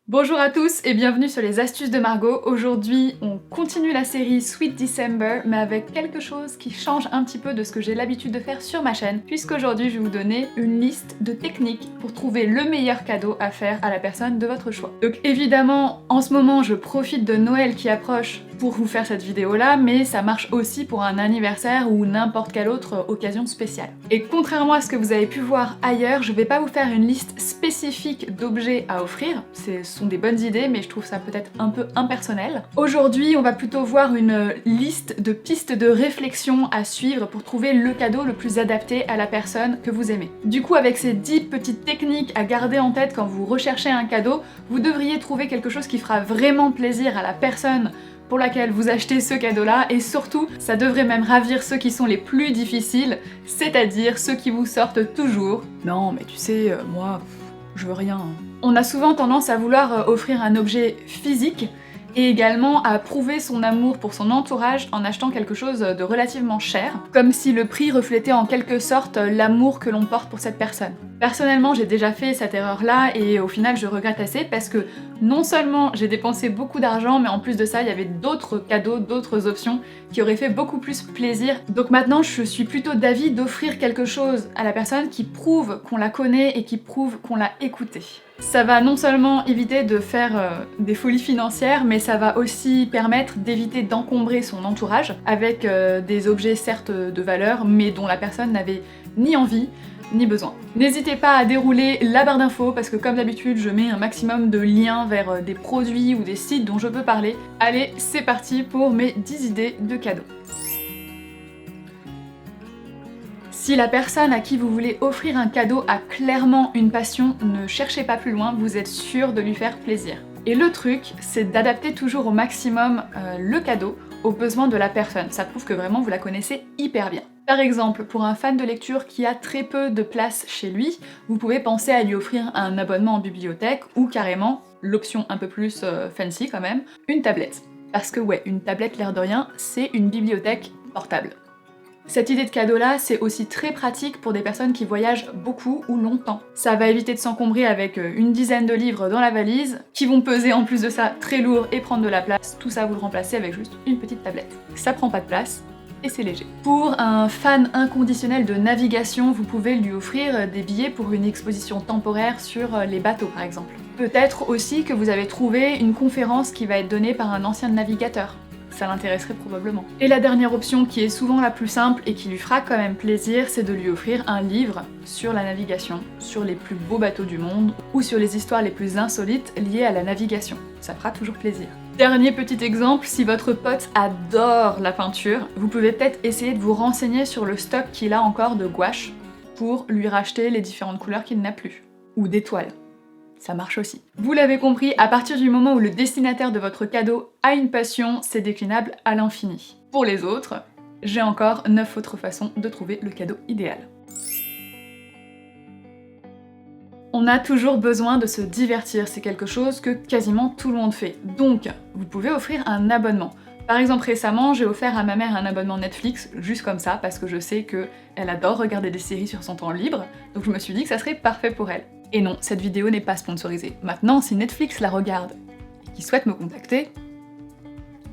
Bonjour à tous et bienvenue sur les astuces de Margot. Aujourd'hui, on continue la série Sweet December, mais avec quelque chose qui change un petit peu de ce que j'ai l'habitude de faire sur ma chaîne, puisqu'aujourd'hui je vais vous donner une liste de techniques pour trouver le meilleur cadeau à faire à la personne de votre choix. Donc évidemment, en ce moment, je profite de Noël qui approche pour vous faire cette vidéo là, mais ça marche aussi pour un anniversaire ou n'importe quelle autre occasion spéciale. Et contrairement à ce que vous avez pu voir ailleurs, je vais pas vous faire une liste spécifique d'objets à offrir, ce sont des bonnes idées, mais je trouve ça peut-être un peu impersonnel. Aujourd'hui, on va plutôt voir une liste de pistes de réflexion à suivre pour trouver le cadeau le plus adapté à la personne que vous aimez. Du coup, avec ces 10 petites techniques à garder en tête quand vous recherchez un cadeau, vous devriez trouver quelque chose qui fera vraiment plaisir à la personne pour laquelle vous achetez ce cadeau-là, et surtout, ça devrait même ravir ceux qui sont les plus difficiles, c'est-à-dire ceux qui vous sortent toujours « Non, mais tu sais, moi, je veux rien. » On a souvent tendance à vouloir offrir un objet physique, et également à prouver son amour pour son entourage en achetant quelque chose de relativement cher, comme si le prix reflétait en quelque sorte l'amour que l'on porte pour cette personne. Personnellement, j'ai déjà fait cette erreur-là et au final je regrette assez parce que non seulement j'ai dépensé beaucoup d'argent, mais en plus de ça, il y avait d'autres cadeaux, d'autres options qui auraient fait beaucoup plus plaisir. Donc maintenant, je suis plutôt d'avis d'offrir quelque chose à la personne qui prouve qu'on la connaît et qui prouve qu'on l'a écoutée. Ça va non seulement éviter de faire des folies financières, mais ça va aussi permettre d'éviter d'encombrer son entourage avec des objets certes de valeur, mais dont la personne n'avait ni envie ni besoin. N'hésitez pas à dérouler la barre d'infos parce que comme d'habitude je mets un maximum de liens vers des produits ou des sites dont je peux parler. Allez, c'est parti pour mes 10 idées de cadeaux. Si la personne à qui vous voulez offrir un cadeau a clairement une passion, ne cherchez pas plus loin, vous êtes sûr de lui faire plaisir. Et le truc, c'est d'adapter toujours au maximum le cadeau aux besoins de la personne. Ça prouve que vraiment vous la connaissez hyper bien. Par exemple, pour un fan de lecture qui a très peu de place chez lui, vous pouvez penser à lui offrir un abonnement en bibliothèque ou carrément, l'option un peu plus fancy quand même, une tablette. Parce que ouais, une tablette l'air de rien, c'est une bibliothèque portable. Cette idée de cadeau-là, c'est aussi très pratique pour des personnes qui voyagent beaucoup ou longtemps. Ça va éviter de s'encombrer avec une dizaine de livres dans la valise, qui vont peser en plus de ça très lourd et prendre de la place. Tout ça, vous le remplacez avec juste une petite tablette. Ça prend pas de place, et c'est léger. Pour un fan inconditionnel de navigation, vous pouvez lui offrir des billets pour une exposition temporaire sur les bateaux par exemple. Peut-être aussi que vous avez trouvé une conférence qui va être donnée par un ancien navigateur. Ça l'intéresserait probablement. Et la dernière option qui est souvent la plus simple et qui lui fera quand même plaisir, c'est de lui offrir un livre sur la navigation, sur les plus beaux bateaux du monde ou sur les histoires les plus insolites liées à la navigation. Ça fera toujours plaisir. Dernier petit exemple, si votre pote adore la peinture, vous pouvez peut-être essayer de vous renseigner sur le stock qu'il a encore de gouache pour lui racheter les différentes couleurs qu'il n'a plus. Ou d'étoiles. Ça marche aussi. Vous l'avez compris, à partir du moment où le destinataire de votre cadeau a une passion, c'est déclinable à l'infini. Pour les autres, j'ai encore 9 autres façons de trouver le cadeau idéal. On a toujours besoin de se divertir, c'est quelque chose que quasiment tout le monde fait. Donc, vous pouvez offrir un abonnement. Par exemple, récemment, j'ai offert à ma mère un abonnement Netflix, juste comme ça, parce que je sais qu'elle adore regarder des séries sur son temps libre, donc je me suis dit que ça serait parfait pour elle. Et non, cette vidéo n'est pas sponsorisée. Maintenant, si Netflix la regarde et qu'il souhaite me contacter,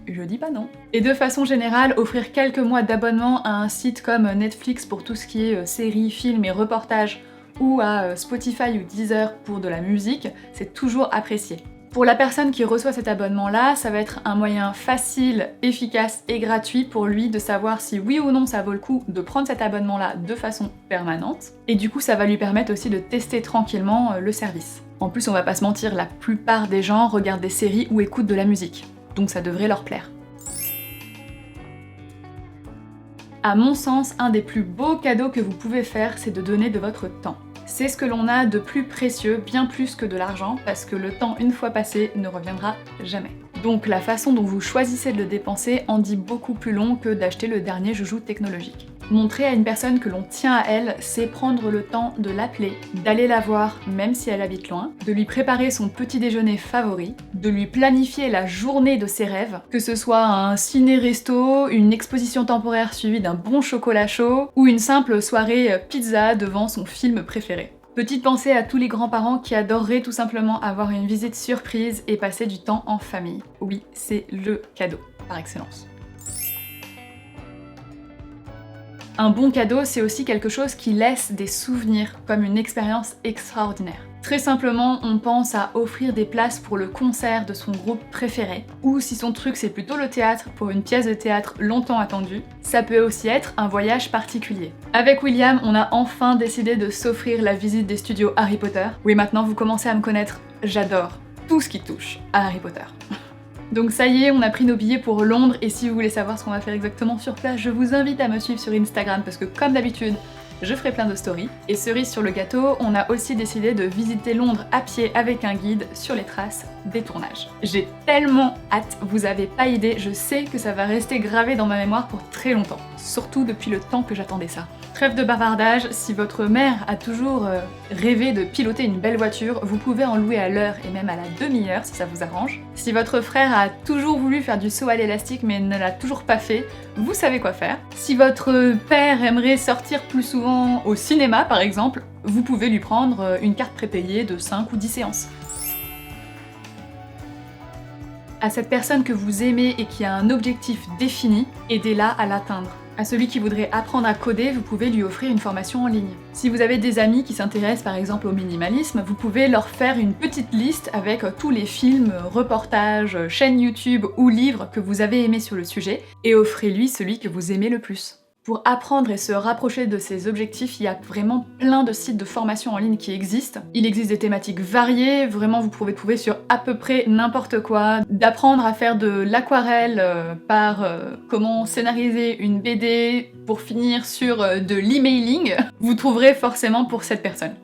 je dis pas non. Et de façon générale, offrir quelques mois d'abonnement à un site comme Netflix pour tout ce qui est séries, films et reportages, ou à Spotify ou Deezer pour de la musique, c'est toujours apprécié. Pour la personne qui reçoit cet abonnement-là, ça va être un moyen facile, efficace et gratuit pour lui de savoir si oui ou non ça vaut le coup de prendre cet abonnement-là de façon permanente. Et du coup, ça va lui permettre aussi de tester tranquillement le service. En plus, on va pas se mentir, la plupart des gens regardent des séries ou écoutent de la musique. Donc ça devrait leur plaire. À mon sens, un des plus beaux cadeaux que vous pouvez faire, c'est de donner de votre temps. C'est ce que l'on a de plus précieux, bien plus que de l'argent, parce que le temps, une fois passé, ne reviendra jamais. Donc la façon dont vous choisissez de le dépenser en dit beaucoup plus long que d'acheter le dernier joujou technologique. Montrer à une personne que l'on tient à elle, c'est prendre le temps de l'appeler, d'aller la voir même si elle habite loin, de lui préparer son petit déjeuner favori, de lui planifier la journée de ses rêves, que ce soit un ciné-resto, une exposition temporaire suivie d'un bon chocolat chaud, ou une simple soirée pizza devant son film préféré. Petite pensée à tous les grands-parents qui adoreraient tout simplement avoir une visite surprise et passer du temps en famille. Oui, c'est le cadeau par excellence. Un bon cadeau, c'est aussi quelque chose qui laisse des souvenirs, comme une expérience extraordinaire. Très simplement, on pense à offrir des places pour le concert de son groupe préféré, ou si son truc c'est plutôt le théâtre, pour une pièce de théâtre longtemps attendue. Ça peut aussi être un voyage particulier. Avec William, on a enfin décidé de s'offrir la visite des studios Harry Potter. Oui, maintenant vous commencez à me connaître, j'adore tout ce qui touche à Harry Potter. Donc ça y est, on a pris nos billets pour Londres et si vous voulez savoir ce qu'on va faire exactement sur place, je vous invite à me suivre sur Instagram parce que comme d'habitude, je ferai plein de stories. Et cerise sur le gâteau, on a aussi décidé de visiter Londres à pied avec un guide sur les traces des tournages. J'ai tellement hâte, vous avez pas idée, je sais que ça va rester gravé dans ma mémoire pour très longtemps. Surtout depuis le temps que j'attendais ça. Trêve de bavardage, si votre mère a toujours rêvé de piloter une belle voiture, vous pouvez en louer à l'heure et même à la demi-heure si ça vous arrange. Si votre frère a toujours voulu faire du saut à l'élastique mais ne l'a toujours pas fait, vous savez quoi faire. Si votre père aimerait sortir plus souvent au cinéma par exemple, vous pouvez lui prendre une carte prépayée de 5 ou 10 séances. À cette personne que vous aimez et qui a un objectif défini, aidez-la à l'atteindre. À celui qui voudrait apprendre à coder, vous pouvez lui offrir une formation en ligne. Si vous avez des amis qui s'intéressent par exemple au minimalisme, vous pouvez leur faire une petite liste avec tous les films, reportages, chaînes YouTube ou livres que vous avez aimés sur le sujet et offrez-lui celui que vous aimez le plus. Pour apprendre et se rapprocher de ses objectifs, il y a vraiment plein de sites de formation en ligne qui existent. Il existe des thématiques variées, vraiment vous pouvez trouver sur à peu près n'importe quoi. D'apprendre à faire de l'aquarelle par comment scénariser une BD pour finir sur de l'emailing, vous trouverez forcément pour cette personne.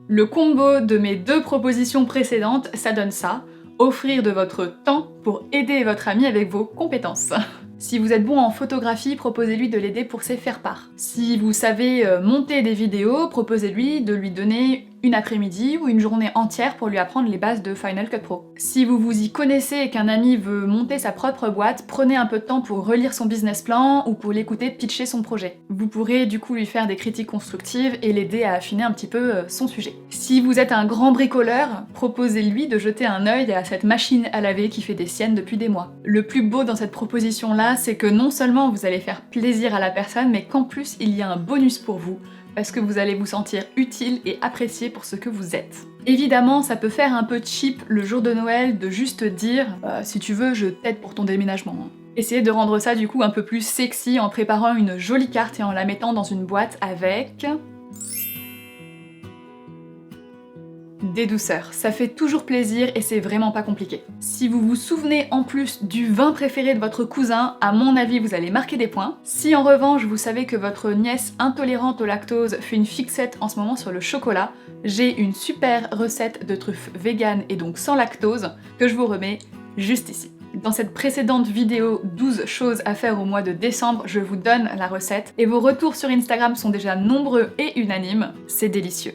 Le combo de mes deux propositions précédentes, ça donne ça. Offrir de votre temps pour aider votre ami avec vos compétences. Si vous êtes bon en photographie, proposez-lui de l'aider pour ses faire-part. Si vous savez monter des vidéos, proposez-lui de lui donner une après-midi ou une journée entière pour lui apprendre les bases de Final Cut Pro. Si vous vous y connaissez et qu'un ami veut monter sa propre boîte, prenez un peu de temps pour relire son business plan ou pour l'écouter pitcher son projet. Vous pourrez du coup lui faire des critiques constructives et l'aider à affiner un petit peu son sujet. Si vous êtes un grand bricoleur, proposez-lui de jeter un œil à cette machine à laver qui fait des siennes depuis des mois. Le plus beau dans cette proposition-là, c'est que non seulement vous allez faire plaisir à la personne, mais qu'en plus il y a un bonus pour vous, parce que vous allez vous sentir utile et apprécié pour ce que vous êtes. Évidemment, ça peut faire un peu cheap le jour de Noël de juste dire si tu veux, je t'aide pour ton déménagement. Essayez de rendre ça du coup un peu plus sexy en préparant une jolie carte et en la mettant dans une boîte avec des douceurs. Ça fait toujours plaisir et c'est vraiment pas compliqué. Si vous vous souvenez en plus du vin préféré de votre cousin, à mon avis vous allez marquer des points. Si en revanche vous savez que votre nièce intolérante au lactose fait une fixette en ce moment sur le chocolat, j'ai une super recette de truffes vegan et donc sans lactose que je vous remets juste ici. Dans cette précédente vidéo 12 choses à faire au mois de décembre, je vous donne la recette et vos retours sur Instagram sont déjà nombreux et unanimes, c'est délicieux.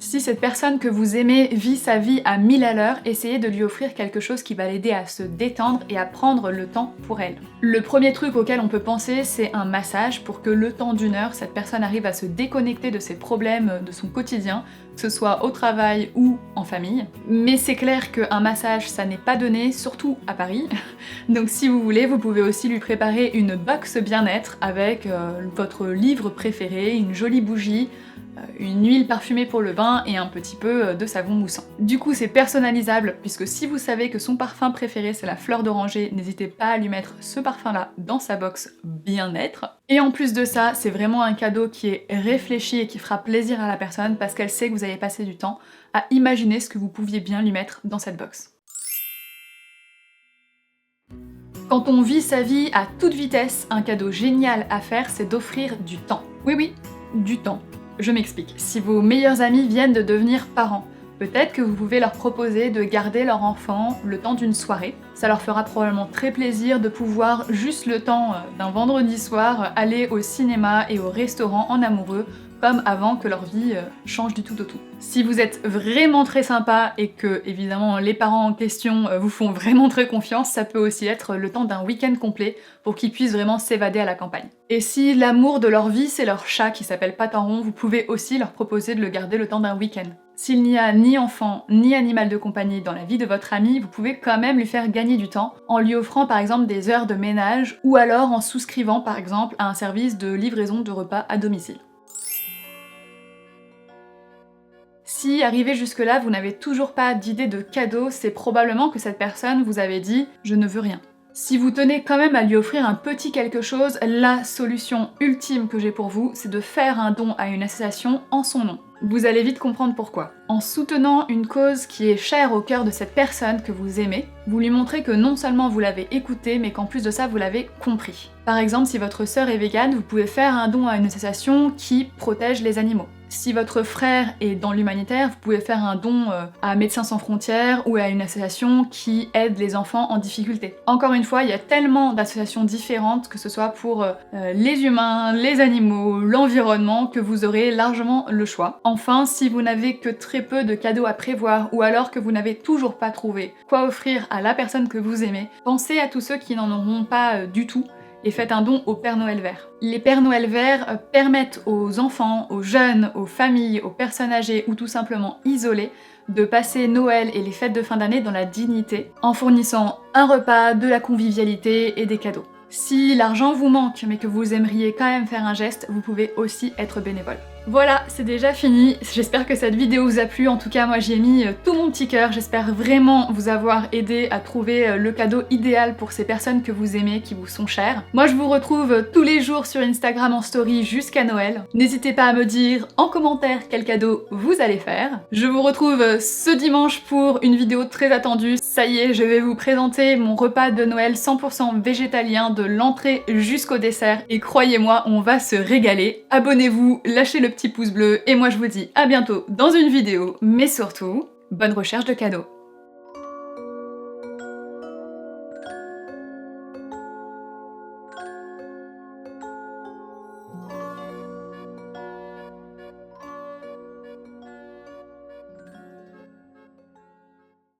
Si cette personne que vous aimez vit sa vie à 1000 à l'heure, essayez de lui offrir quelque chose qui va l'aider à se détendre et à prendre le temps pour elle. Le premier truc auquel on peut penser, c'est un massage pour que le temps d'une heure, cette personne arrive à se déconnecter de ses problèmes de son quotidien, que ce soit au travail ou en famille. Mais c'est clair qu'un massage, ça n'est pas donné, surtout à Paris. Donc si vous voulez, vous pouvez aussi lui préparer une box bien-être avec votre livre préféré, une jolie bougie, une huile parfumée pour le bain et un petit peu de savon moussant. Du coup c'est personnalisable puisque si vous savez que son parfum préféré c'est la fleur d'oranger, n'hésitez pas à lui mettre ce parfum là dans sa box bien-être. Et en plus de ça, c'est vraiment un cadeau qui est réfléchi et qui fera plaisir à la personne parce qu'elle sait que vous avez passé du temps à imaginer ce que vous pouviez bien lui mettre dans cette box. Quand on vit sa vie à toute vitesse, un cadeau génial à faire c'est d'offrir du temps. Oui, du temps. Je m'explique. Si vos meilleurs amis viennent de devenir parents, peut-être que vous pouvez leur proposer de garder leur enfant le temps d'une soirée. Ça leur fera probablement très plaisir de pouvoir, juste le temps d'un vendredi soir, aller au cinéma et au restaurant en amoureux, comme avant que leur vie change du tout au tout. Si vous êtes vraiment très sympa et que, évidemment, les parents en question vous font vraiment très confiance, ça peut aussi être le temps d'un week-end complet pour qu'ils puissent vraiment s'évader à la campagne. Et si l'amour de leur vie, c'est leur chat qui s'appelle Pataron, vous pouvez aussi leur proposer de le garder le temps d'un week-end. S'il n'y a ni enfant ni animal de compagnie dans la vie de votre ami, vous pouvez quand même lui faire gagner du temps en lui offrant par exemple des heures de ménage ou alors en souscrivant par exemple à un service de livraison de repas à domicile. Si, arrivé jusque-là, vous n'avez toujours pas d'idée de cadeau, c'est probablement que cette personne vous avait dit « je ne veux rien ». Si vous tenez quand même à lui offrir un petit quelque chose, la solution ultime que j'ai pour vous, c'est de faire un don à une association en son nom. Vous allez vite comprendre pourquoi. En soutenant une cause qui est chère au cœur de cette personne que vous aimez, vous lui montrez que non seulement vous l'avez écouté, mais qu'en plus de ça, vous l'avez compris. Par exemple, si votre sœur est végane, vous pouvez faire un don à une association qui protège les animaux. Si votre frère est dans l'humanitaire, vous pouvez faire un don à Médecins sans frontières ou à une association qui aide les enfants en difficulté. Encore une fois, il y a tellement d'associations différentes, que ce soit pour les humains, les animaux, l'environnement, que vous aurez largement le choix. Enfin, si vous n'avez que très peu de cadeaux à prévoir ou alors que vous n'avez toujours pas trouvé quoi offrir à la personne que vous aimez, pensez à tous ceux qui n'en auront pas du tout et faites un don au Père Noël vert. Les Pères Noël verts permettent aux enfants, aux jeunes, aux familles, aux personnes âgées ou tout simplement isolées de passer Noël et les fêtes de fin d'année dans la dignité en fournissant un repas, de la convivialité et des cadeaux. Si l'argent vous manque mais que vous aimeriez quand même faire un geste, vous pouvez aussi être bénévole. Voilà, c'est déjà fini, j'espère que cette vidéo vous a plu, en tout cas moi j'y ai mis tout mon petit cœur, j'espère vraiment vous avoir aidé à trouver le cadeau idéal pour ces personnes que vous aimez, qui vous sont chères. Moi je vous retrouve tous les jours sur Instagram en story jusqu'à Noël. N'hésitez pas à me dire en commentaire quel cadeau vous allez faire. Je vous retrouve ce dimanche pour une vidéo très attendue. Ça y est, je vais vous présenter mon repas de Noël 100% végétalien de l'entrée jusqu'au dessert et croyez-moi, on va se régaler. Abonnez-vous, lâchez le petit pouce bleu et moi je vous dis à bientôt dans une vidéo, mais surtout, bonne recherche de cadeaux.